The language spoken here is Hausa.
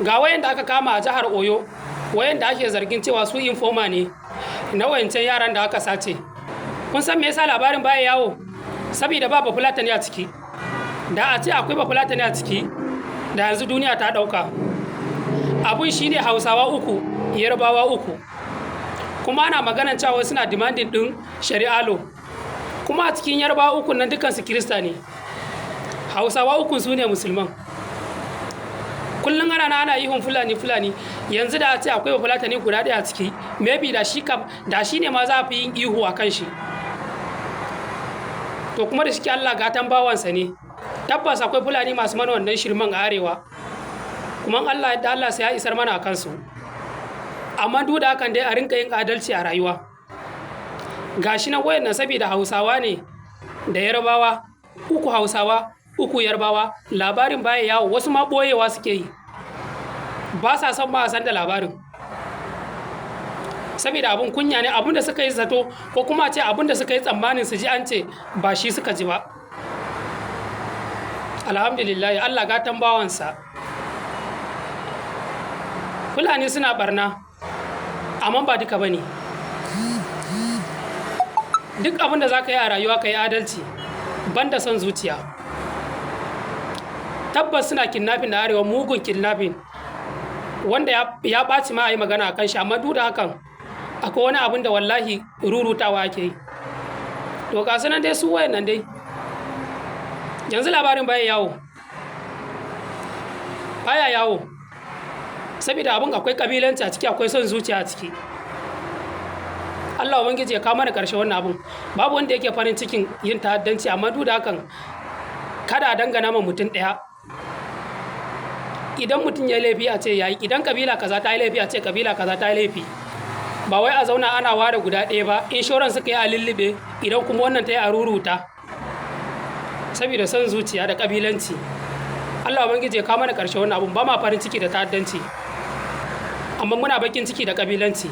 ga wayanda aka kama a jihar Oyo, wayanda ake zargin cewa su informa ne na wayancan yaran da aka sace. Kun san me yasa labarin baya yawo? Saboda ba Bafulatani a ciki. Da a ce akwai Bafulatani a ciki, da yanzu duniya ta ɗauka. Abun shine Hausawa uku, Yarbawa uku. Kuma ana maganan cewa suna demanding ɗin shari'a law. Kuma a cikin Yarbawa uku nan dukansu Kirista ne. Hausawa uku su ne musulman. Kullum ana ihun Fulani. Yanzu da a ce akwai Bafulatani guda ɗaya a ciki, maybe da shi ne ma za a fi yin ihu a kan shi. To kuma da shi Allah gatan bawansa ne. Tabbas akwai Fulani masu mana wannan shirman a arewa. Kuma Allah sai ya isar mana a kansu. Amma duk da hakan dai a rinka yin adalci a rayuwa. Gashi nan wayannan saboda Hausawa ne da Yarbawa, uku Hausawa, uku Yarbawa, labarin baya yawo, wasu ma boyewa suke yi. Ba sa son ma a san da labarin. Saboda abun kunya ne, abun da suka yi zato ko kuma ce abun da suka yi tsammanin su ji an ce ba shi suka ji ba. Alhamdulillah, Allah gatan bawansa. Fulani suna barna, amma ba duka bane. Duk abin da za ka yi a rayuwa ka yi adalci, banda son zuciya. Tabbas suna kidnapping da arewa, mugun kidnapping, wanda ya ɓaci ma a yi magana a kan shi, amma duk da hakan akwai wani abin da wallahi rurutawa ake yi. To ga sunan dai su wayannan dai. Yanzu labarin baya yawo. Saboda abin akwai kabilanci a ciki, akwai son zuciya a ciki. Allah ubangiji ya kawo mana ƙarshe wannan abun. Babu wanda yake farin cikin yin ta'addanci, amma duk da hakan kada a dangana ma mutum ɗaya. Idan mutum ya laifi a ce yayi, idan kabila kaza ta yi laifi a ce kabila kaza ta yi laifi. Ba wai a zauna ana ware guda ɗaya ba, inshoran suka yi a lullube, idan kuma wannan ta yi a ruruta. Saboda son zuciya da kabilanci. Allah ubangiji ya kawo mana ƙarshe wannan abun. Ba ma farin ciki da ta'addanci, amma muna bakin ciki da kabilanci.